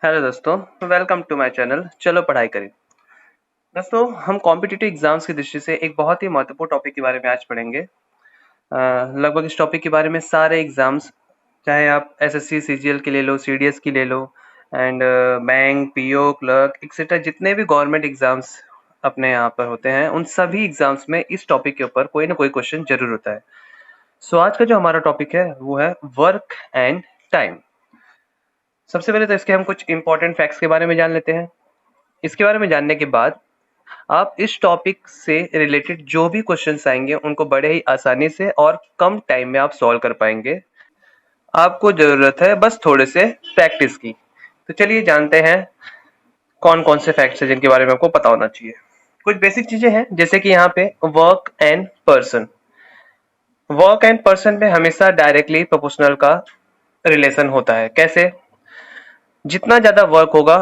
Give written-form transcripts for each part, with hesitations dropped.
Hello दोस्तों, welcome to my channel. चलो पढ़ाई करें। दोस्तों, हम कॉम्पिटिटिव एग्जाम्स की दृष्टि से एक बहुत ही महत्वपूर्ण टॉपिक के बारे में आज पढ़ेंगे। लगभग इस टॉपिक के बारे में सारे एग्जाम्स, चाहे आप एसएससी सीजीएल की ले लो, सीडीएस की ले लो, and bank, PO, clerk etcetera, जितने भी गवर्नमेंट एग्जाम्स अपने यहाँ पर होते हैं, उन सभी एग्जाम्स में इस टॉपिक के ऊपर कोई ना कोई क्वेश्चन जरूर होता है। सो आज का जो हमारा टॉपिक है वो है वर्क एंड टाइम। सबसे पहले तो इसके हम कुछ इंपॉर्टेंट फैक्ट्स के बारे में जान लेते हैं। इसके बारे में जानने के बाद आप इस टॉपिक से रिलेटेड जो भी क्वेश्चंस आएंगे उनको बड़े ही आसानी से और कम टाइम में आप सॉल्व कर पाएंगे। आपको जरूरत है बस थोड़े से प्रैक्टिस की। तो चलिए जानते हैं कौन कौन से फैक्ट्स हैं जिनके बारे में आपको पता होना चाहिए। कुछ बेसिक चीजें हैं, जैसे कि यहाँ पे work and person. Work and person में हमेशा डायरेक्टली प्रोपोर्शनल का रिलेशन होता है। कैसे? जितना ज्यादा वर्क होगा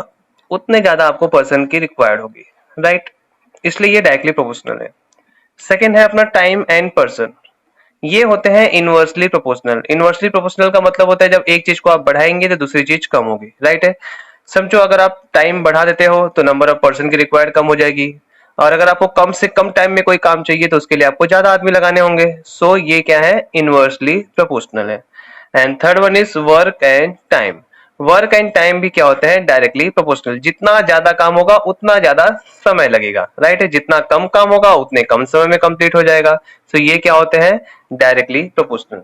उतने ज्यादा आपको पर्सन की रिक्वायर्ड होगी, राइट? इसलिए ये डायरेक्टली प्रोपोर्शनल है। सेकंड है अपना टाइम एंड पर्सन। ये होते हैं इनवर्सली प्रोपोर्शनल। इनवर्सली प्रोपोर्शनल का मतलब होता है जब एक चीज को आप बढ़ाएंगे तो दूसरी चीज कम होगी, राइट है? समझो, अगर आप टाइम बढ़ा देते हो तो नंबर ऑफ पर्सन की रिक्वायर्ड कम हो जाएगी, और अगर आपको कम से कम टाइम में कोई काम चाहिए तो उसके लिए आपको ज्यादा आदमी लगाने होंगे। सो ये क्या है? इनवर्सली प्रोपोर्शनल है। And third one is work and time. Work and time भी क्या होते हैं? Directly proportional. जितना ज्यादा काम होगा उतना ज्यादा समय लगेगा, राइट है? जितना कम काम होगा उतने कम समय में कंप्लीट हो जाएगा। सो ये क्या होते हैं? Directly proportional.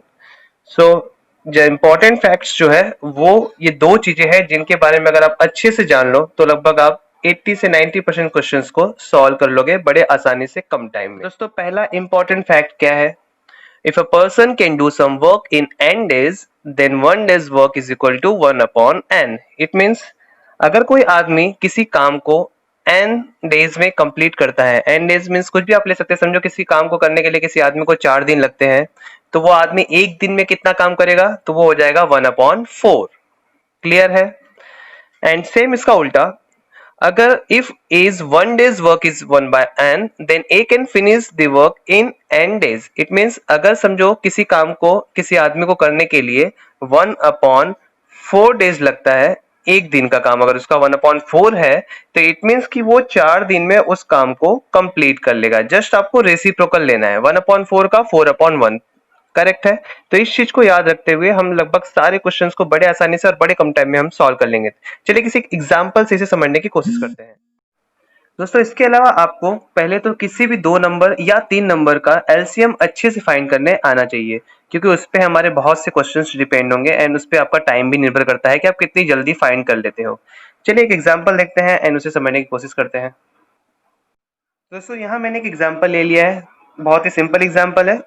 सो जो इंपॉर्टेंट फैक्ट्स जो है वो ये दो चीजें हैं जिनके बारे में अगर आप अच्छे से जान लो तो लगभग आप 80 से 90% क्वेश्चंस को सॉल्व कर लोगे बड़े आसानी से कम टाइम में। दोस्तों, पहला इंपॉर्टेंट फैक्ट क्या है? If a person can do some work in n days, then one day's work is equal to 1 upon n. It means अगर कोई आदमी किसी काम को n डेज में कंप्लीट करता है, n डेज मीन्स कुछ भी आप ले सकते हैं। समझो किसी काम को करने के लिए किसी आदमी को 4 दिन लगते हैं, तो वो आदमी एक दिन में कितना काम करेगा? तो वो हो जाएगा 1/4। क्लियर है? एंड सेम इसका उल्टा, अगर if is one day's work is 1 by n, then a can finish the work in n days. It means अगर समझो किसी काम को किसी आदमी को करने के लिए 1/4 डेज लगता है, एक दिन का काम अगर उसका 1/4 है, तो इट मीन्स कि वो 4 दिन में उस काम को कंप्लीट कर लेगा। जस्ट आपको रेसिप्रोकल लेना है, 1/4 का 4/1। करेक्ट है? तो इस चीज को याद रखते हुए हम लगभग सारे क्वेश्चंस को बड़े आसानी से और बड़े कम टाइम में हम सॉल्व कर लेंगे। चलिए किसी एग्जांपल से इसे समझने की कोशिश करते हैं। दोस्तों, इसके अलावा आपको पहले तो किसी भी 2 नंबर या 3 नंबर का एलसीएम अच्छे से फाइंड करने आना चाहिए, क्योंकि उस पे हमारे बहुत से क्वेश्चंस डिपेंड होंगे एंड उस पे आपका टाइम भी निर्भर करता है कि आप कितनी जल्दी फाइंड कर लेते हो। चलिए एक एग्जांपल देखते हैं एंड उसे समझने की कोशिश करते हैं। दोस्तों, यहाँ मैंने एक एग्जांपल ले लिया है, बहुत ही सिंपल एग्जांपल है।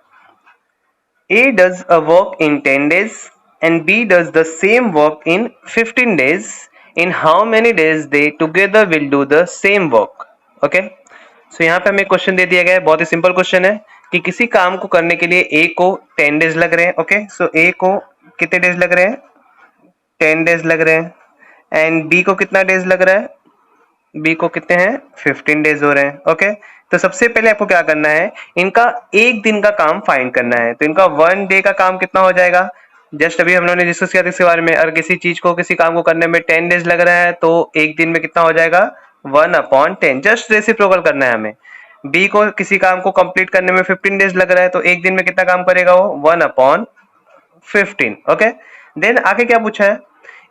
A does a work in 10 days and B does the same work in 15 days. In how many days they together will do the same work? Okay? So यहाँ पे हमें क्वेश्चन दे दिया गया है, बहुत ही सिंपल क्वेश्चन है कि किसी काम को करने के लिए A को 10 डेज लग रहे हैं। ओके, सो A को कितने डेज लग रहे हैं? 10 डेज लग रहे हैं। एंड B को कितना डेज लग रहा है? बी को कितने हैं? 15 डेज हो रहे हैं। ओके, तो सबसे पहले आपको क्या करना है? इनका एक दिन का काम फाइंड करना है। तो इनका 1 डे का काम कितना हो जाएगा? जस्ट अभी हम लोगों ने डिस्कस किया था इसके बारे में। अगर किसी चीज को किसी काम को करने में 10 डेज लग रहा है तो एक दिन में कितना हो जाएगा? 1/10। जस्ट रेसिप्रोकल करना है हमें। बी को किसी काम को कंप्लीट करने में 15 डेज लग रहा है तो एक दिन में कितना काम करेगा वो? 1/15। ओके, देन आगे क्या पूछा है?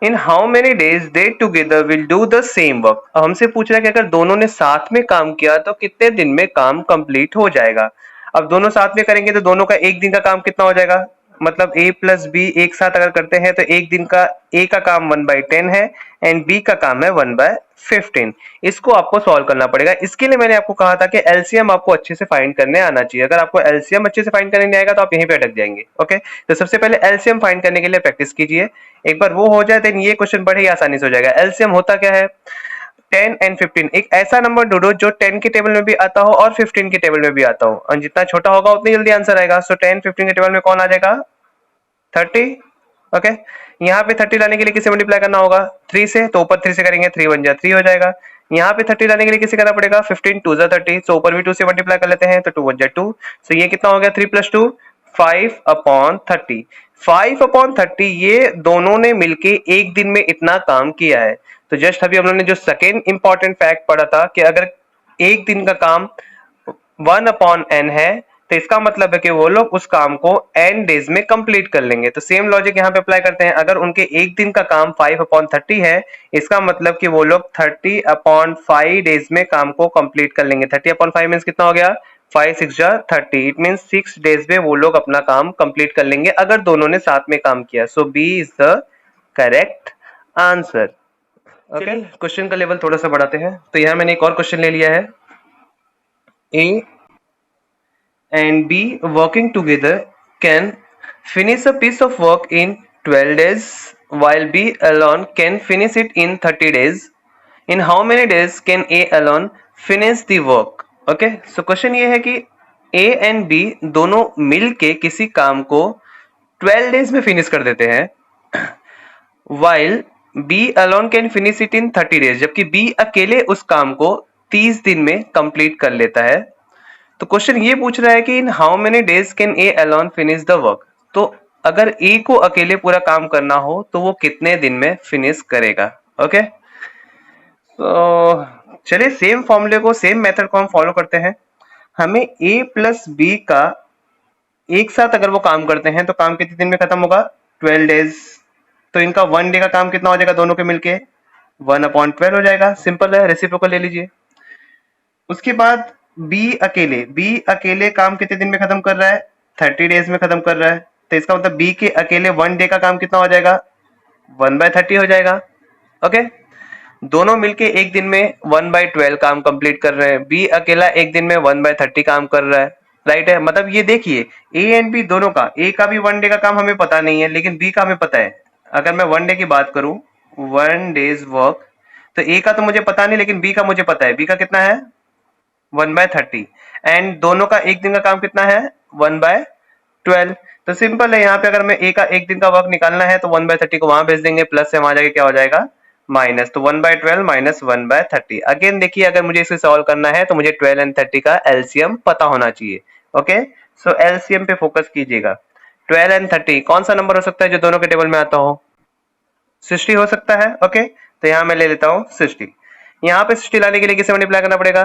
In how many days they together will do the same work. हमसे पूछ रहा है कि अगर दोनों ने साथ में काम किया तो कितने दिन में काम कंप्लीट हो जाएगा। अब दोनों साथ में करेंगे तो दोनों का एक दिन का काम कितना हो जाएगा? मतलब a प्लस बी एक साथ अगर करते हैं तो एक दिन का a का काम 1/10 है एंड b का काम है 1/15। इसको आपको सॉल्व करना पड़ेगा। इसके लिए मैंने आपको कहा था कि एलसीएम आपको अच्छे से फाइंड करने आना चाहिए। अगर आपको एलसीएम अच्छे से फाइंड करने नहीं आएगा तो आप यहीं पे अटक जाएंगे। ओके, तो सबसे पहले एलसीएम फाइंड करने के लिए प्रैक्टिस कीजिए। एक बार वो हो जाए तो ये क्वेश्चन बड़े ही आसानी से हो जाएगा। एलसीएम होता क्या है? 10 एंड 15। एक ऐसा नंबर ढूंढो जो 10 के टेबल में भी आता हो और 15 के टेबल में भी आता हो, और जितना छोटा होगा उतनी जल्दी आंसर आएगा। सो 10 15 के टेबल में कौन आ जाएगा? 30। ओके, यहाँ पे 30 लाने के लिए किसे मल्टीप्लाई करना होगा? 3 से। तो ऊपर 3 से करेंगे, 3 1 जा 3 हो जाएगा। यहाँ पे 30 लाने के लिए किसे करना पड़ेगा? 15 2 जा 30। सो ऊपर भी 2 से मल्टीप्लाई कर लेते हैं तो 2 1 जा 2। सो ये कितना हो गया? 3 + 2 5/30। 5/30 ये दोनों ने मिलके एक दिन में इतना काम किया है। तो जस्ट अभी हम लोगों ने जो सेकेंड इंपॉर्टेंट फैक्ट पढ़ा था कि अगर एक दिन का काम 1/n है तो इसका मतलब है कि वो लोग उस काम को n डेज में कंप्लीट कर लेंगे। तो सेम लॉजिक यहाँ पे अप्लाई करते हैं। अगर उनके एक दिन का काम 5/30 है, इसका मतलब कि वो लोग 30/5 डेज में काम को कंप्लीट कर लेंगे। 30/5 मीन्स कितना हो गया? 5 6 जा 30। इट मीन्स 6 डेज में वो लोग अपना काम कंप्लीट कर लेंगे अगर दोनों ने साथ में काम किया। So B is the correct answer. Okay, question का लेवल थोड़ा सा बढ़ाते हैं। तो यहाँ मैंने एक और क्वेश्चन ले लिया है। ए and B working together can finish a piece of work in 12 days while B alone can finish it in 30 days. In how many days can A alone finish the work? Okay, so question ये है कि A and B दोनों मिलके किसी काम को 12 days में finish कर देते हैं while B alone can finish it in 30 days, जबकि B अकेले उस काम को 30 दिन में कंप्लीट कर लेता है। तो क्वेश्चन ये पूछ रहा है कि in how many days can A alone finish the work. तो अगर ए को अकेले पूरा काम करना हो तो वो कितने दिन में फिनिश करेगा। ओके, तो चलिए सेम फॉर्मूले को, सेम मेथड को हम फॉलो करते हैं। हमें ए प्लस बी का एक साथ अगर वो काम करते हैं तो काम कितने दिन में खत्म होगा? 12 डेज। तो इनका 1 डे का काम कितना हो जाएगा दोनों के मिलके? 1/12 हो जाएगा। सिंपल है, रेसिप्रोकल ले लीजिए। उसके बाद बी अकेले काम कितने दिन में खत्म कर रहा है? 30 डेज में खत्म कर रहा है। तो इसका मतलब बी के अकेले 1 डे का काम कितना हो जाएगा? 1/30 हो जाएगा। ओके, दोनों मिलके एक दिन में 1/12 काम कंप्लीट कर रहे हैं। बी अकेला एक दिन में 1/30 काम कर रहा है। राइट है, मतलब ये देखिए ए एंड बी दोनों का, ए का भी 1 डे का काम हमें पता नहीं है लेकिन बी का हमें पता है। अगर मैं 1 डे की बात करूं, 1 डेज वर्क, तो ए का तो मुझे पता नहीं लेकिन बी का मुझे पता है। बी का कितना है? 1/30। एंड दोनों का एक दिन का काम कितना है? 1/12। तो सिंपल है, यहाँ पे अगर मैं ए का एक दिन का वर्क निकालना है तो 1/30 को वहां भेज देंगे, प्लस से वहां जाके क्या हो जाएगा? माइनस। तो 1/12 माइनस 1/30। अगेन देखिए, अगर मुझे इसे सॉल्व करना है तो मुझे 12 एंड 30 का एलसीएम पता होना चाहिए। ओके, सो एलसीएम पे फोकस कीजिएगा। 12 एंड 30 कौन सा नंबर हो सकता है जो दोनों के टेबल में आता हो? 60 हो सकता है। ओके, तो यहाँ मैं ले लेता हूँ 60। यहाँ पे 60 लाने के लिए किसे मल्टीप्लाई करना पड़ेगा?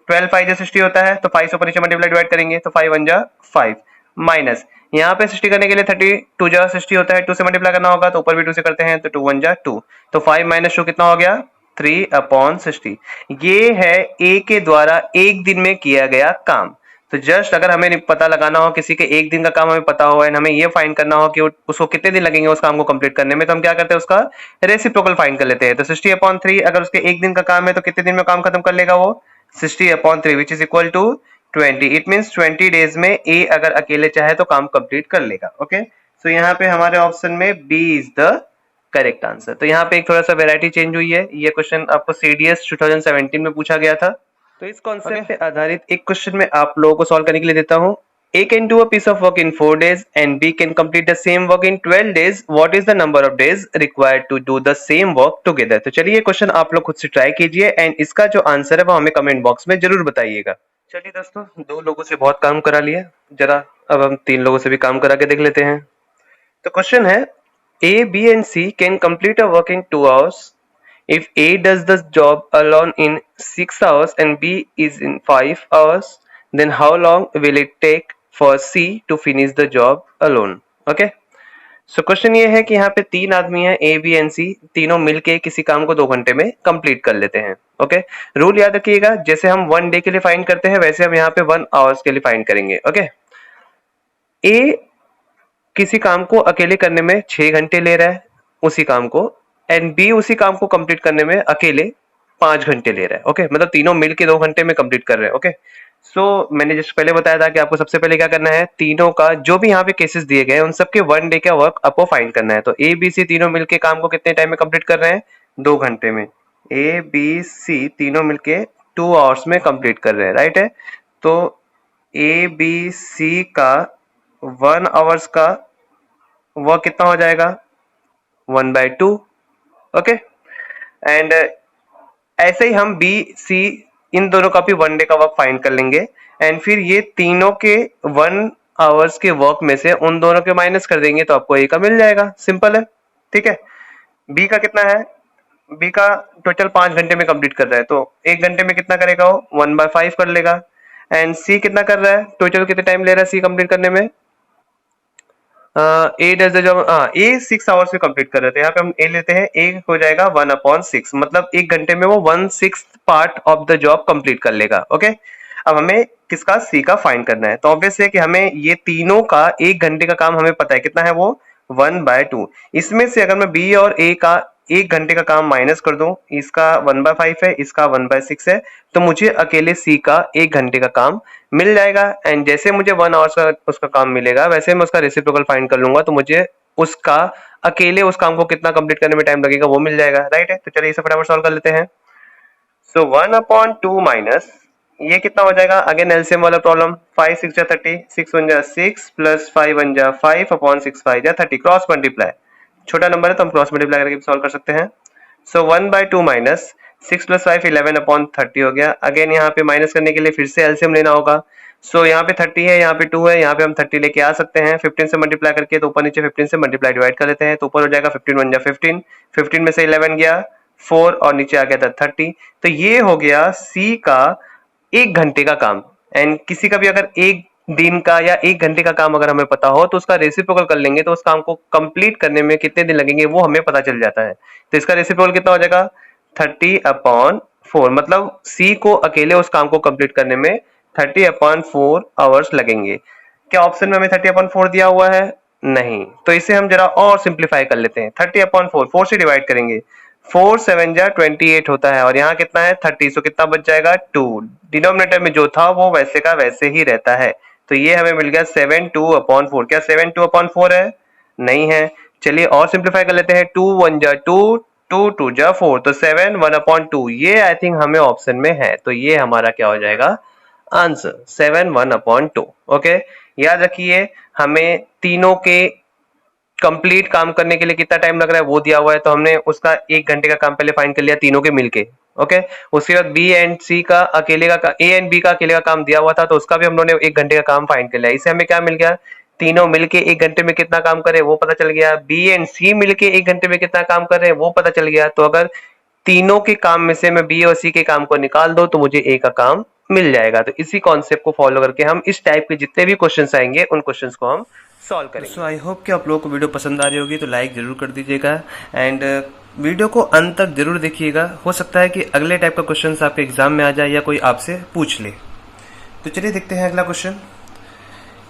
12 5 जा 60 होता है, तो 5 से ऊपर नीचे मल्टीप्लाई डिवाइड करेंगे तो 5 1 जा 5 माइनस। यहाँ पे 60 करने के लिए 32 जा 60 होता है, 2 से मल्टीप्लाई करना होगा तो ऊपर भी 2 से करते हैं तो 2 1 जा 2। तो 5 माइनस 2 कितना हो गया? 3/60। ये है ए के द्वारा एक दिन में किया गया काम। तो जस्ट अगर हमें पता लगाना हो किसी के एक दिन का काम हमें पता हो एंड हमें ये फाइंड करना हो कि उसको कितने दिन लगेंगे उस काम को कंप्लीट करने में, तो हम क्या करते हैं? उसका रेसिप्रोकल फाइंड कर लेते हैं। तो 60/3 अगर उसके एक दिन का काम है तो कितने दिन में काम खत्म कर लेगा वो? 60/3 which is equal to 20। It means 20 days में ए अगर अकेले चाहे तो काम कंप्लीट कर लेगा। ओके, सो यहाँ पे हमारे ऑप्शन में B is the correct answer. तो यहाँ पे एक थोड़ा सा वेराइटी चेंज हुई है। ये क्वेश्चन आपको सीडीएस 2017 में पूछा गया था। तो इस कॉन्सेप्ट पे आधारित एक क्वेश्चन मैं आप लोगों को सॉल्व करने के लिए देता हूँ। A can do a piece of work in 4 days and B can complete the same work in 12 days. What is the number of days required to do the same work together? तो चलिए ये question आप लोग खुद से try कीजिए and इसका जो आंसर है वो हमें कमेंट बॉक्स में जरूर बताइएगा। चलिए दोस्तों, 2 लोगों से बहुत काम करा लिया, जरा अब हम 3 लोगों से भी काम करा के देख लेते हैं। तो क्वेश्चन है A, B and C can complete a work in 2 hours. If A does the job alone in 6 hours and B is in 5 hours, then how long will it take for C to finish the job alone? Okay? So question ये है कि यहाँ पे 3 आदमी हैं, A, B and C, तीनों मिलके किसी काम को 2 घंटे में कंप्लीट कर लेते हैं। ओके, रूल याद रखिएगा, जैसे हम 1 डे के लिए फाइंड करते हैं वैसे हम यहाँ पे 1 आवर्स के लिए फाइंड करेंगे। ओके, A किसी काम को अकेले करने में 6 घंटे ले रहा है उसी काम को, एंड बी उसी काम को कंप्लीट करने में अकेले 5 घंटे ले रहा है। ओके, मतलब तीनों मिलके 2 घंटे में कंप्लीट कर रहे हैं। ओके, सो मैंने जस्ट पहले बताया था कि आपको सबसे पहले क्या करना है, तीनों का जो भी यहाँ पे केसेस दिए गए हैं उन सबके 1 डे का वर्क आपको फाइंड करना है। तो ए बी सी तीनों मिलके काम को कितने टाइम में कंप्लीट कर रहे हैं? 2 घंटे में। ए बी सी तीनों मिलके 2 आवर्स में कंप्लीट कर रहे हैं। राइट है, तो ए बी सी का 1 आवर्स का वर्क कितना हो जाएगा? 1/2। ओके, एंड ऐसे ही हम बी सी इन दोनों का भी 1 डे का वर्क फाइंड कर लेंगे एंड फिर ये तीनों के 1 आवर्स के वर्क में से उन दोनों के माइनस कर देंगे तो आपको ए का मिल जाएगा, सिंपल है। ठीक है, बी का कितना है, बी का टोटल 5 घंटे में कंप्लीट कर रहा है, तो 1 घंटे में कितना करेगा वो 1/5 कर लेगा। एंड सी कितना कर रहा है, टोटल कितना टाइम ले रहा है सी कंप्लीट करने में, A does the job, A 6 hours में कंप्लीट कर रहे थे, यहाँ पे हम ए लेते हैं, ए हो जाएगा 1/6, मतलब 1 घंटे में वो 1/6 part of the job complete कर लेगा। ओके, अब हमें किसका, सी का फाइंड करना है, तो ऑब्वियस है कि हमें ये तीनों का 1 घंटे का काम हमें पता है कितना है, वो 1/2। इसमें से अगर मैं बी और ए का 1 घंटे का काम माइनस कर दूं, इसका 1/5 है, इसका 1/6 है, तो मुझे अकेले सी का 1 घंटे का काम मिल जाएगा। एंड जैसे मुझे 1 आवर्स का उसका काम मिलेगा, वैसे मैं उसका रेसिप्रोकल फाइंड कर लूंगा, तो मुझे उसका अकेले उस काम को कितना कंप्लीट करने में टाइम लगेगा वो मिल जाएगा। राइट है, तो चलिए इसे फटाफट सॉल्व कर लेते हैं। सो 1/2 माइनस ये कितना हो जाएगा, अगेन एलसीएम वाला प्रॉब्लम, 5 6 जा 30, 6 1 जा 6 प्लस 5 1 जा 5/6 5 जा 30, क्रॉस मल्टीप्लाई, छोटा नंबर है तो हम क्रॉस मल्टीप्लाई करके सॉल्व कर सकते हैं। सो 1/2 माइनस 6 प्लस 5 11/30 हो गया। अगेन यहाँ पे माइनस करने के लिए फिर से एलसीएम लेना होगा। सो यहाँ पे 30 है, यहाँ पे 2 है, यहाँ पे हम 30 लेके आ सकते हैं, 15 से मल्टीप्लाई करके, तो ऊपर नीचे 15 से मल्टीप्लाई डिवाइड कर लेते हैं, तो ऊपर हो जाएगा 15 1 जा 15, 15 में से 11 गया 4 और नीचे आ गया था 30। तो ये हो गया सी का 1 घंटे का काम। एंड किसी का भी अगर 1 दिन का या 1 घंटे का काम अगर हमें पता हो तो उसका रेसिप्रोकल कर लेंगे, तो उस काम को कंप्लीट करने में कितने दिन लगेंगे वो हमें पता चल जाता है। तो इसका रेसिप्रोकल कितना हो जाएगा, 30/4, मतलब सी को अकेले उस काम को कंप्लीट करने में 30/4 आवर्स लगेंगे। क्या ऑप्शन में हमें 30/4 दिया हुआ है, नहीं, तो इसे हम जरा और सिंप्लीफाई कर लेते हैं। 30/4 4 से डिवाइड करेंगे, 4 7 जा 28 होता है, और यहाँ कितना है 30, सो कितना बच जाएगा 2, डिनोमिनेटर में जो था वो वैसे का वैसे ही रहता है, तो ये हमें मिल गया 7/2/4। क्या 7/2/4 है, नहीं है। चलिए और सिंप्लीफाई कर लेते हैं, 2 1 जा 2, 2 2 जा 4, तो 7 1/2, ये आई थिंक हमें ऑप्शन में है, तो ये हमारा क्या हो जाएगा आंसर, 7 1/2। ओके, याद रखिए हमें तीनों के कंप्लीट काम करने के लिए कितना टाइम लग रहा है वो दिया हुआ है, तो हमने उसका 1 घंटे का काम पहले फाइंड कर लिया तीनों के मिलके। ओके, उसके बाद बी एंड सी का अकेले का, ए एंड बी का अकेले का काम दिया हुआ था, तो उसका भी हम लोगों ने 1 घंटे का काम फाइंड कर लिया। इससे हमें क्या मिल गया, तीनों मिलके 1 घंटे में कितना काम करे वो पता चल गया, बी एंड सी मिलके 1 घंटे में कितना काम कर रहे हैं वो पता चल गया। तो अगर तीनों के काम में से मैं बी और सी के काम को निकाल दो तो मुझे ए का काम मिल जाएगा। तो इसी कॉन्सेप्ट को फॉलो करके हम इस टाइप के जितने भी क्वेश्चंस आएंगे उन क्वेश्चंस को हम सॉल्व करेंगे। सो आई होप कि आप लोगों को वीडियो पसंद आ रही होगी, तो लाइक जरूर कर दीजिएगा एंड वीडियो को अंत तक जरूर देखिएगा। हो सकता है कि अगले टाइप का क्वेश्चंस आपके एग्जाम में आ जाए या कोई आपसे पूछ ले। तो चलिए देखते हैं अगला question.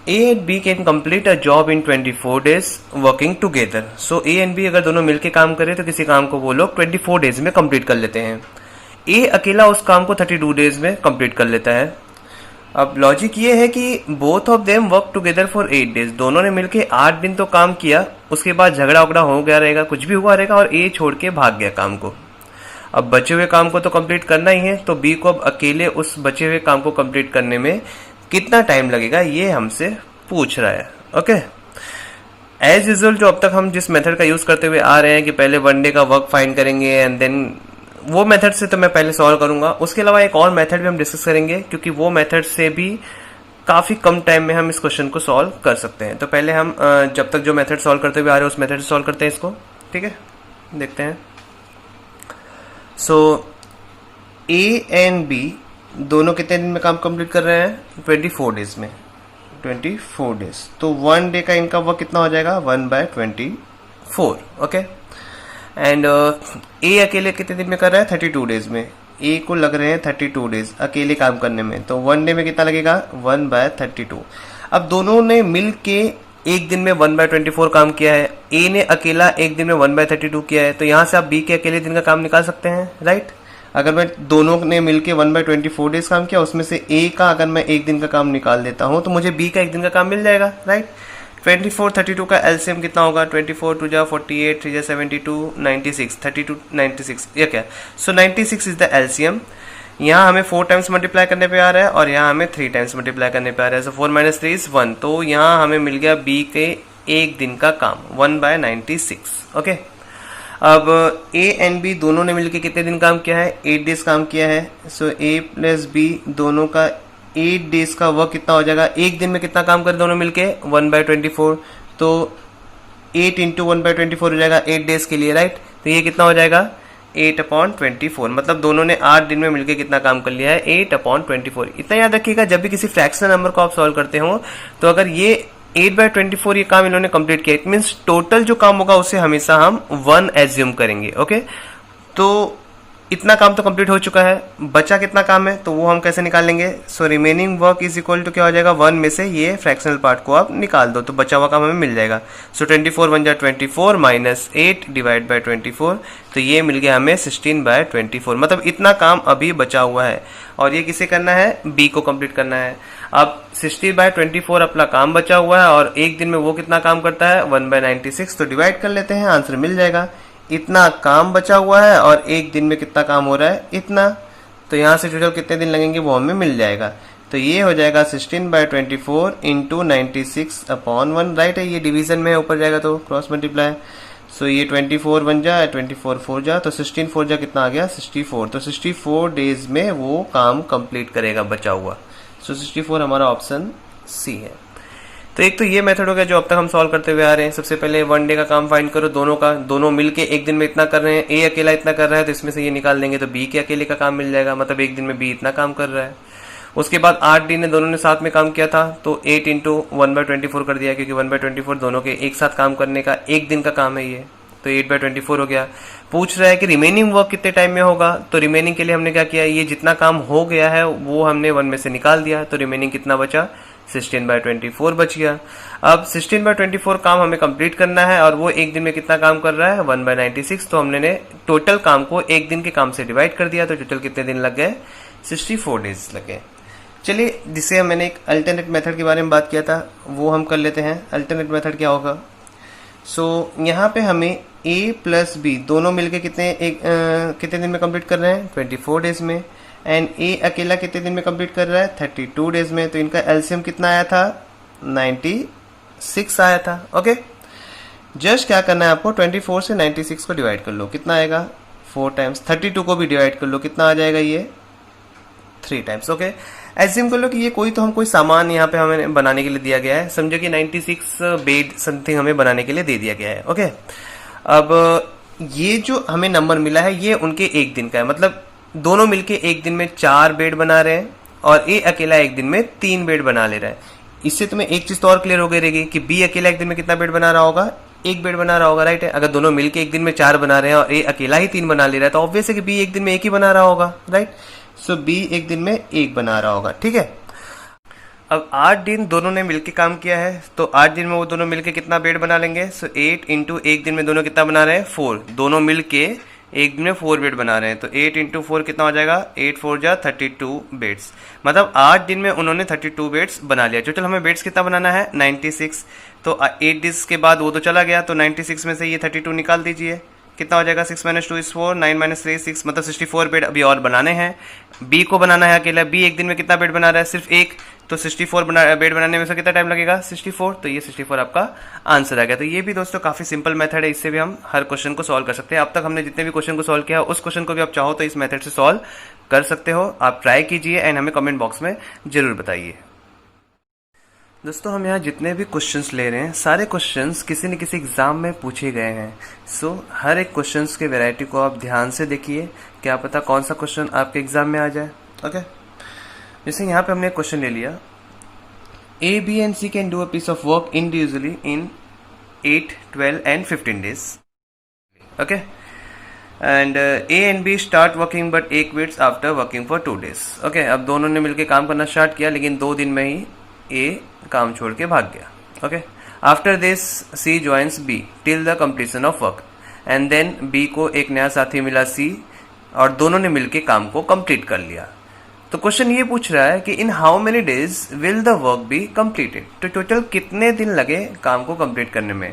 A and B can complete a job in 24 days working together. So A and B अगर दोनों मिलके काम करें तो किसी काम को वो लोग 24 डेज में कंप्लीट कर लेते हैं। A अकेला उस काम को 32 डेज में कंप्लीट कर लेता है। अब लॉजिक ये है कि both of them work together for 8 days, दोनों ने मिलके 8 दिन तो काम किया, उसके बाद झगड़ा उगड़ा हो गया रहेगा, कुछ भी हुआ रहेगा और A छोड़ के भाग गया काम को। अब बचे हुए काम को तो कंप्लीट करना ही है, तो B को अब अकेले उस बचे हुए काम को कंप्लीट करने में कितना टाइम लगेगा ये हमसे पूछ रहा है। ओके, एज यूजुअल जो अब तक हम जिस मेथड का यूज करते हुए आ रहे हैं कि पहले 1 डे का वर्क फाइंड करेंगे एंड देन वो मेथड से तो मैं पहले सॉल्व करूंगा। उसके अलावा एक और मेथड भी हम डिस्कस करेंगे, क्योंकि वो मेथड से भी काफी कम टाइम में हम इस क्वेश्चन को सॉल्व कर सकते हैं। तो पहले हम जब तक जो मेथड सॉल्व करते हुए आ रहे हैं उस मेथड से सॉल्व करते हैं इसको। ठीक है, देखते हैं। सो ए एंड बी दोनों कितने दिन में काम कंप्लीट कर रहे हैं, 24 डेज में, 24 डेज। तो 1 डे का इनका वर्क कितना हो जाएगा, 1/24। ओके, एंड ए अकेले कितने दिन में कर रहा है, 32 डेज में। ए को लग रहे हैं 32 डेज अकेले काम करने में, तो 1 डे में कितना लगेगा, 1/32। अब दोनों ने मिल के एक दिन में 1/24 काम किया है, ए ने अकेला एक दिन में 1/32 किया है, तो यहां से आप बी के अकेले दिन का काम निकाल सकते हैं। राइट, अगर मैं दोनों ने मिलके 1/24 डेज काम किया, उसमें से ए का अगर मैं एक दिन का काम निकाल देता हूं तो मुझे बी का एक दिन का काम मिल जाएगा। राइट, 24 32 का एलसीएम कितना होगा, 24 2 जा 48 3 जा 72 96 32 96, ये क्या, सो 96 इज द एलसीएम। यहाँ हमें 4 टाइम्स मल्टीप्लाई करने पे आ रहा है और यहाँ हमें 3 टाइम्स मल्टीप्लाई करने पे आ रहा है, सो 4 - 3 is 1, तो यहाँ हमें मिल गया बी के एक दिन का काम 1/96। ओके, अब ए एंड बी दोनों ने मिलकर कितने दिन काम किया है, 8 डेज काम किया है। सो ए प्लस बी दोनों का 8 डेज का वर्क कितना हो जाएगा, एक दिन में कितना काम करे दोनों मिलके 1/24, तो 8 इंटू 1/24 हो जाएगा 8 डेज के लिए, राइट। तो ये कितना हो जाएगा 8/24, मतलब दोनों ने 8 दिन में मिलकर कितना काम कर लिया है 8/24। इतना याद रखिएगा जब भी किसी फ्रैक्शनल नंबर को आप सॉल्व करते हो तो अगर ये 8/24 ये काम इन्होंने कंप्लीट किया, इट मीन्स टोटल जो काम होगा उसे हमेशा हम 1 एज्यूम करेंगे। ओके, तो इतना काम तो कंप्लीट हो चुका है, बचा कितना काम है तो वो हम कैसे निकाल लेंगे। So remaining work is equal to क्या हो जाएगा 1 में से ये फ्रैक्शनल पार्ट को आप निकाल दो तो बचा हुआ काम हमें मिल जाएगा। सो 24 1 जा 24 माइनस 8 डिवाइड बाय 24, तो ये मिल गया हमें 16/24, मतलब इतना काम अभी बचा हुआ है और ये किसे करना है, बी को कंप्लीट करना है। अब 60/24 अपना काम बचा हुआ है और एक दिन में वो कितना काम करता है 1/96, तो डिवाइड कर लेते हैं, आंसर मिल जाएगा। इतना काम बचा हुआ है और एक दिन में कितना काम हो रहा है इतना, तो यहाँ से टोटल कितने दिन लगेंगे वो हमें मिल जाएगा। तो ये हो जाएगा 16/24 इंटू 96/1, राइट है, ये डिवीजन में है, ऊपर जाएगा तो क्रॉस मल्टीप्लाई। सो ये 24 1 जा 24 4 जा, तो 16 4 जा कितना आ गया 64, तो 64 डेज में वो काम कंप्लीट करेगा बचा हुआ। सो 64 हमारा ऑप्शन सी है। तो एक तो ये मेथड हो गया जो अब तक हम सॉल्व करते हुए आ रहे हैं। सबसे पहले 1 डे का काम फाइंड करो, दोनों मिलके एक दिन में इतना कर रहे हैं, ए अकेला इतना कर रहा है तो इसमें से ये निकाल देंगे तो बी के अकेले का काम मिल जाएगा, मतलब एक दिन में बी इतना काम कर रहा है। उसके बाद 8 दिन ने दोनों ने साथ में काम किया था तो 8 इंटू 1/24 कर दिया, क्योंकि 1/24 दोनों के एक साथ काम करने का एक दिन का काम है ये, तो 8/24 हो गया। पूछ रहा है कि रिमेनिंग वर्क कितने टाइम में होगा, तो रिमेनिंग के लिए हमने क्या किया, ये जितना काम हो गया है वो हमने 1 में से निकाल दिया, तो रिमेनिंग कितना बचा 16/24 बच गया। अब 16/24 काम हमें कंप्लीट करना है और वो एक दिन में कितना काम कर रहा है 1/96, तो हमने टोटल काम को एक दिन के काम से डिवाइड कर दिया, तो टोटल कितने दिन लग गए 64 डेज लग गए। चलिए, जिसे मैंने एक अल्टरनेट मेथड के बारे में बात किया था वो हम कर लेते हैं। अल्टरनेट मेथड क्या होगा, सो यहाँ पे हमें a प्लस बी दोनों मिलके कितने दिन में कंप्लीट कर रहे हैं 24 डेज में, एंड ए अकेला कितने दिन में कंप्लीट कर रहा है 32 डेज में, तो इनका एलसीएम कितना आया था 96 आया था। ओके, जस्ट क्या करना है आपको 24 से 96 को डिवाइड कर लो, कितना आएगा 4 टाइम्स, 32 को भी डिवाइड कर लो, कितना आ जाएगा ये 3 टाइम्स। ओके, एज्यूम कर लो कि ये कोई सामान यहाँ पे हमें बनाने के लिए दिया गया है, समझो कि 96 बेड समथिंग हमें बनाने के लिए दे दिया गया है। ओके, अब ये जो हमें नंबर मिला है ये उनके एक दिन का है, मतलब दोनों मिलके एक दिन में 4 बेड बना रहे हैं और ए अकेला एक दिन में 3 बेड बना ले रहा है। इससे तुम्हें एक चीज तो और क्लियर हो गई रहेगी कि बी अकेला एक दिन में कितना बेड बना रहा होगा, 1 बेड बना रहा होगा, राइट है। अगर दोनों मिलके एक दिन में 4 बना रहे हैं और ए अकेला ही 3 बना ले रहा है तो ऑब्वियस है कि बी एक दिन में 1 ही बना रहा होगा, राइट। सो बी एक दिन में 1 बना रहा होगा, ठीक है। अब 8 दिन दोनों ने मिलके काम किया है तो 8 दिन में वो दोनों मिलके कितना बेड बना लेंगे, सो 8 इंटू एक दिन में दोनों कितना बना रहे हैं 4, दोनों मिलके एक दिन में 4 बेड बना रहे हैं, तो 8 इंटू 4 कितना हो जाएगा 8 4 जा 32 बेड्स, मतलब 8 दिन में उन्होंने 32 बेड्स बना लिया। टोटल हमें बेड्स कितना बनाना है 96, तो 8 डेज के बाद वो तो चला गया, तो 96 में से ये 32 निकाल दीजिए, कितना हो जाएगा 6 - 2 = 4, 9 - 3 = 6, मतलब 64 बेड अभी और बनाने हैं। बी को बनाना है अकेला, बी एक दिन में कितना बेड बना रहा है सिर्फ 1, तो 64 बेड बनाने में से कितना टाइम लगेगा 64, तो ये 64 आपका आंसर आ गया। तो ये भी दोस्तों काफी सिंपल मेथड है, इससे भी हम हर क्वेश्चन को सॉल्व कर सकते हैं। अब तक हमने जितने भी क्वेश्चन को सॉल्व किया उस क्वेश्चन को भी आप चाहो तो इस मेथड से सॉल्व कर सकते हो। आप ट्राई कीजिए एंड हमें कमेंट बॉक्स में जरूर बताइए। दोस्तों, हम यहाँ जितने भी क्वेश्चंस ले रहे हैं सारे क्वेश्चंस किसी न किसी एग्जाम में पूछे गए हैं। सो हर एक क्वेश्चंस के वैरायटी को आप ध्यान से देखिए, क्या पता कौन सा क्वेश्चन आपके एग्जाम में आ जाए। ओके, जैसे यहाँ पे हमने एक क्वेश्चन ले लिया, A B and C can do a piece of work individually in 8 12 and 15 days. Okay, and A and B start working but A quits after working for 2 days. Okay, अब दोनों ने मिलकर काम करना स्टार्ट किया लेकिन 2 दिन में ही ए काम छोड़ के भाग गया। Okay, after this C joins B till the completion of work, and then B को एक नया साथी मिला सी और दोनों ने मिलके काम को कंप्लीट कर लिया। तो क्वेश्चन ये पूछ रहा है कि in how many days will the work be completed, तो टोटल कितने दिन लगे काम को कंप्लीट करने में।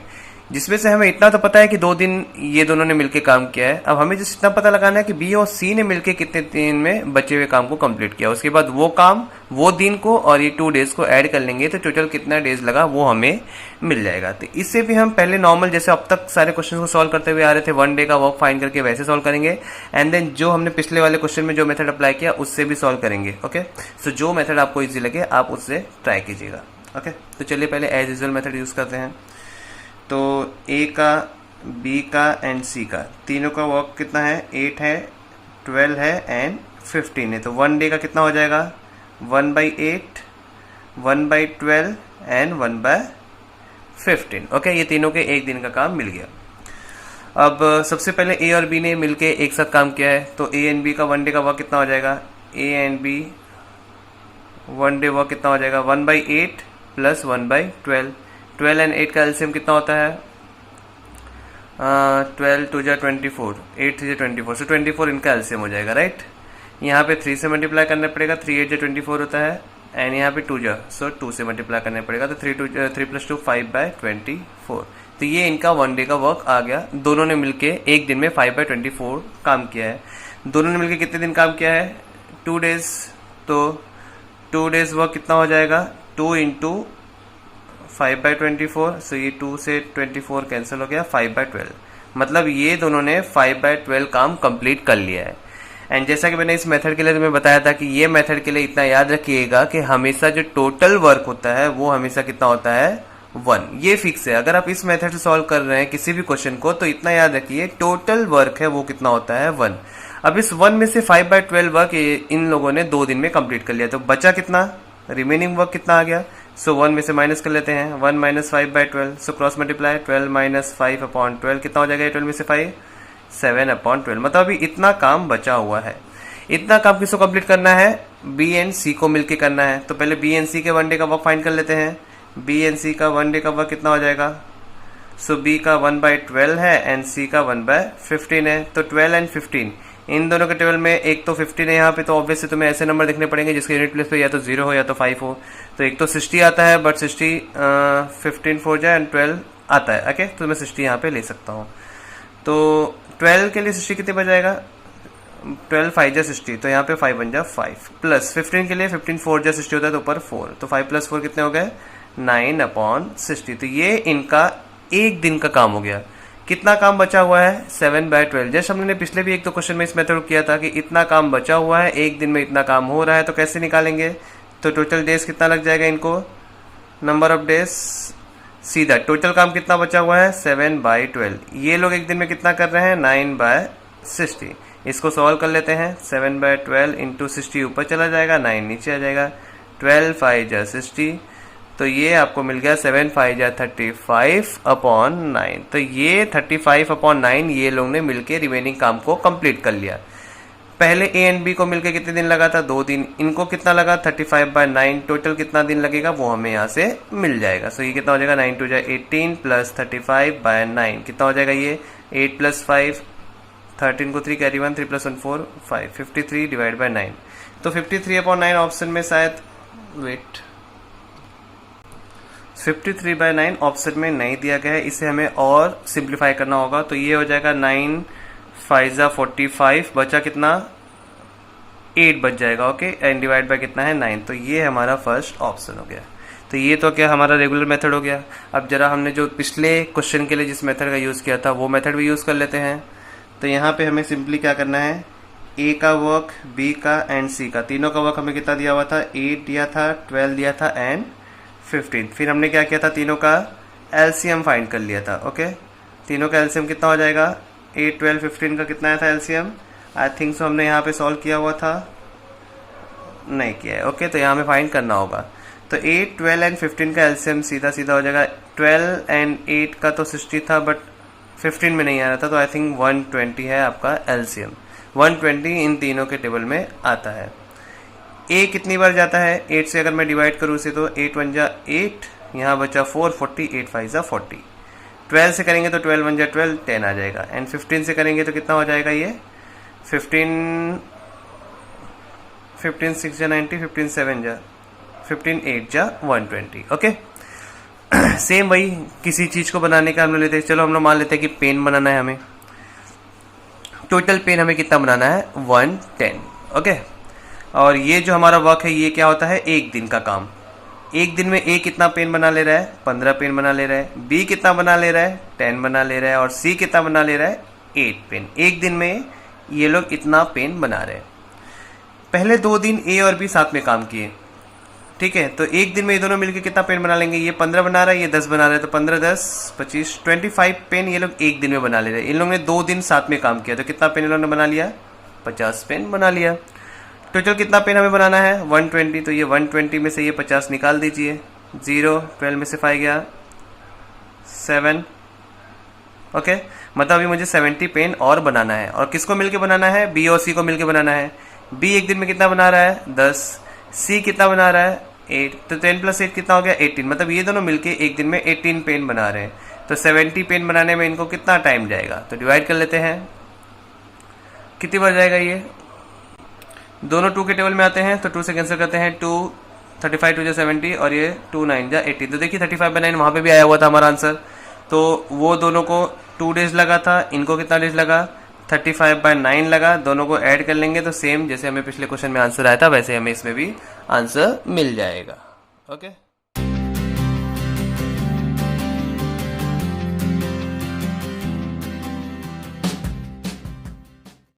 जिसमें से हमें इतना तो पता है कि 2 दिन ये दोनों ने मिलकर काम किया है। अब हमें जिस इतना पता लगाना है कि बी और सी ने मिलकर कितने दिन में बचे हुए काम को कंप्लीट किया। उसके बाद वो काम, वो दिन को और ये 2 डेज को ऐड कर लेंगे तो टोटल कितना डेज लगा वो हमें मिल जाएगा। तो इससे भी हम पहले नॉर्मल जैसे अब तक सारे क्वेश्चन को सॉल्व करते हुए आ रहे थे, 1 डे का वर्क फाइंड करके वैसे सॉल्व करेंगे। एंड देन जो हमने पिछले वाले क्वेश्चन में जो मेथड अप्लाई किया उससे भी सॉल्व करेंगे। ओके, सो जो मेथड आपको ईजी लगे आप उससे ट्राई कीजिएगा। ओके, तो चलिए पहले एज यूजुअल मेथड यूज करते हैं। तो ए का, बी का एंड सी का तीनों का वर्क कितना है, 8 है, 12 है एंड 15 है। तो 1 डे का कितना हो जाएगा, 1/8, 1/12 एंड 1/15। ओके, ये तीनों के एक दिन का काम मिल गया। अब सबसे पहले ए और बी ने मिलके एक साथ काम किया है, तो ए एंड बी का 1 डे का वर्क कितना हो जाएगा, A and B 1 day work कितना हो जाएगा, 1/8 प्लस 1/12। 12 एंड 8 का एलसीएम कितना होता है, 12 2 जा 24, 8 3 जा 24, सो 24 इनका एलसीएम हो जाएगा, राइट। यहाँ पे 3 से मल्टीप्लाई करना पड़ेगा, 3 8 जा 24 होता है, एंड यहाँ पे 2 जा, सो 2 से मल्टीप्लाई करना पड़ेगा, तो 3 + 2 5/24। तो ये इनका 1 डे का वर्क आ गया। दोनों ने मिलके एक दिन में 5/24 काम किया है। दोनों ने मिलके कितने दिन काम किया है, 2 डेज। तो 2 डेज वर्क कितना हो जाएगा, 2 × 5/24, सो ये 2 से 24 कैंसिल हो गया, 5/12। मतलब ये दोनों ने 5/12 काम कंप्लीट कर लिया है। एंड जैसा कि मैंने इस मेथड के लिए तुम्हें बताया था कि ये मेथड के लिए इतना याद रखिएगा कि हमेशा जो टोटल वर्क होता है वो हमेशा कितना होता है, 1। ये फिक्स है। अगर आप इस मेथड से सॉल्व कर रहे हैं किसी भी क्वेश्चन को तो इतना याद रखिए टोटल वर्क है वो कितना होता है, 1। अब इस 1 में से 5/12 वर्क इन लोगों ने 2 दिन में कंप्लीट कर लिया, तो बचा कितना, रिमेनिंग वर्क कितना आ गया। सो 1 में से माइनस कर लेते हैं, 1 - 5/12, सो क्रॉस मल्टीप्लाई, 12 - 5/12 कितना हो जाएगा, 12 में से 5 7/12। मतलब अभी इतना काम बचा हुआ है। इतना काम किसको कंप्लीट करना है, बी एंड सी को मिलके करना है। तो पहले बी एंड सी के 1 डे का वर्क फाइंड कर लेते हैं। बी एंड सी का 1 डे का वर्क कितना हो जाएगा, सो बी का 1/12 है एंड सी का 1/15 है। तो 12 एंड 15 इन दोनों के टेबल में एक तो 15 है यहाँ पे, तो ऑब्वियसली तुम्हें ऐसे नंबर देखने पड़ेंगे जिसके यूनिट प्लेस पे या तो 0 हो या तो 5 हो। तो एक तो 60 आता है, बट 60 15 4 जाए एंड 12 आता है। ओके, तो मैं 60 यहाँ पे ले सकता हूँ। तो 12 के लिए 60 कितने बजाएगा, 12 5 जा 60, तो यहाँ पे 5 बन जा 5, प्लस 15 के लिए 15 4 जा 60 होता है, तो ऊपर 4, तो 5 + 4 कितने हो गए, 9/60। तो ये इनका एक दिन का काम हो गया। कितना काम बचा हुआ है, 7/12। जैसे हमने पिछले भी एक तो क्वेश्चन में इस मेथड किया था कि इतना काम बचा हुआ है, एक दिन में इतना काम हो रहा है, तो कैसे निकालेंगे। तो टोटल डेज कितना लग जाएगा इनको, नंबर ऑफ डेज, सीधा टोटल काम कितना बचा हुआ है, 7/12। ये लोग एक दिन में कितना कर रहे हैं, 9/60। इसको सॉल्व कर लेते हैं, 7/12 × 60 ऊपर चला जाएगा, 9 नीचे आ जाएगा, 12 5 जा 60। तो ये आपको मिल गया 7 5 जा 35/9। तो ये 35/9 ये लोग ने मिलके रिमेनिंग काम को कंप्लीट कर लिया। पहले ए एंड बी को मिलके कितने दिन लगा था, 2 दिन। इनको कितना लगा, 35/9। टोटल कितना दिन लगेगा वो हमें यहाँ से मिल जाएगा। सो ये कितना हो जाएगा, 9 2 जा 18 प्लस 35/9 कितना हो जाएगा, ये 8 + 5, 13 को 3 कैरी 1, 3 + 1 4 5, 53/9। तो 53/9 ऑप्शन में शायद, वेट, 53/9 ऑप्शन में नहीं दिया गया है। इसे हमें और सिंप्लीफाई करना होगा। तो ये हो जाएगा 9 5 जा 45, बचा कितना, 8 बच जाएगा। ओके, एंड डिवाइड बाय कितना है, 9। तो ये हमारा फर्स्ट ऑप्शन हो गया। तो ये तो क्या हमारा रेगुलर मेथड हो गया। अब जरा हमने जो पिछले क्वेश्चन के लिए जिस मेथड का यूज़ किया था वो मेथड भी यूज़ कर लेते हैं। तो यहाँ पे हमें सिंपली क्या करना है, ए का वर्क, बी का एंड सी का, तीनों का वर्क हमें कितना दिया हुआ था, 8 दिया था, 12 दिया था एंड 15। फिर हमने क्या किया था, तीनों का एलसीएम फाइंड कर लिया था। ओके, तीनों का एलसीएम कितना हो जाएगा, 8 12 15 का कितना आया था एलसीएम, आई थिंक सो हमने यहाँ पे सॉल्व किया हुआ था, नहीं किया है। ओके, तो यहाँ हमें फाइंड करना होगा। तो 8 12 एंड 15 का एलसीएम सीधा सीधा हो जाएगा, 12 एंड 8 का तो 60 था बट 15 में नहीं आ रहा था, तो आई थिंक 120 है आपका एलसीएम। 120 इन तीनों के टेबल में आता है। ए कितनी बार जाता है, 8 से अगर मैं डिवाइड करूँ उसे, तो 8 1 जा 8, यहाँ बचा 4 40, 8 5 जा 40। 12 से करेंगे तो 12 1 जा 12, 10 आ जाएगा। एंड 15 से करेंगे तो कितना हो जाएगा, ये 15 6 जा 90, 15 7 जा 15 8 जा 120। ओके, सेम वही किसी चीज़ को बनाने का हम लोग लेते हैं। चलो हम लोग मान लेते हैं कि पेन बनाना है हमें। टोटल पेन हमें कितना बनाना है 110। ओके, और ये जो हमारा वर्क है ये क्या होता है, एक दिन का काम। एक दिन में ए कितना पेन बना ले रहा है, 15 पेन बना ले रहा है। बी कितना बना ले रहा है, 10 बना ले रहा है। और सी कितना बना ले रहा है, 8 पेन। एक दिन में ये लोग इतना पेन बना रहे हैं। पहले 2 दिन ए और बी साथ में काम किए, ठीक है। तो एक दिन में ये दोनों मिलकर कितना पेन बना लेंगे, ये 15 बना रहा है, ये 10 बना रहा है। तो 15 10 25 25 पेन ये लोग एक दिन में बना ले रहे हैं। इन लोगों ने 2 दिन साथ में काम किया, तो कितना पेन इन लोगों ने बना लिया, 50 पेन बना लिया। टोटल कितना पेन हमें बनाना है 120। तो ये 120 में से ये 50 निकाल दीजिए। 0 12 में से 5 गया 7। ओके, मतलब अभी मुझे 70 पेन और बनाना है। और किसको मिलके बनाना है, बी और सी को मिलके बनाना है। बी एक दिन में कितना बना रहा है 10, सी कितना बना रहा है 8। तो 10 + 8 कितना हो गया 18। मतलब ये दोनों मिलके एक दिन में 18 पेन बना रहे हैं। तो 70 पेन बनाने में इनको कितना टाइम जाएगा, तो डिवाइड कर लेते हैं। कितनी बार जाएगा, ये दोनों 2 के टेबल में आते हैं तो 2 से कैंसिल करते हैं। 2 35 2 70 और ये 2 9 जा 18। तो देखिए 35 बाय 9 वहाँ पे भी आया हुआ था हमारा आंसर। तो वो दोनों को 2 डेज लगा था, इनको कितना डेज लगा 35 बाय 9 लगा। दोनों को ऐड कर लेंगे तो सेम जैसे हमें पिछले क्वेश्चन में आंसर आया था वैसे हमें इसमें भी आंसर मिल जाएगा। ओके।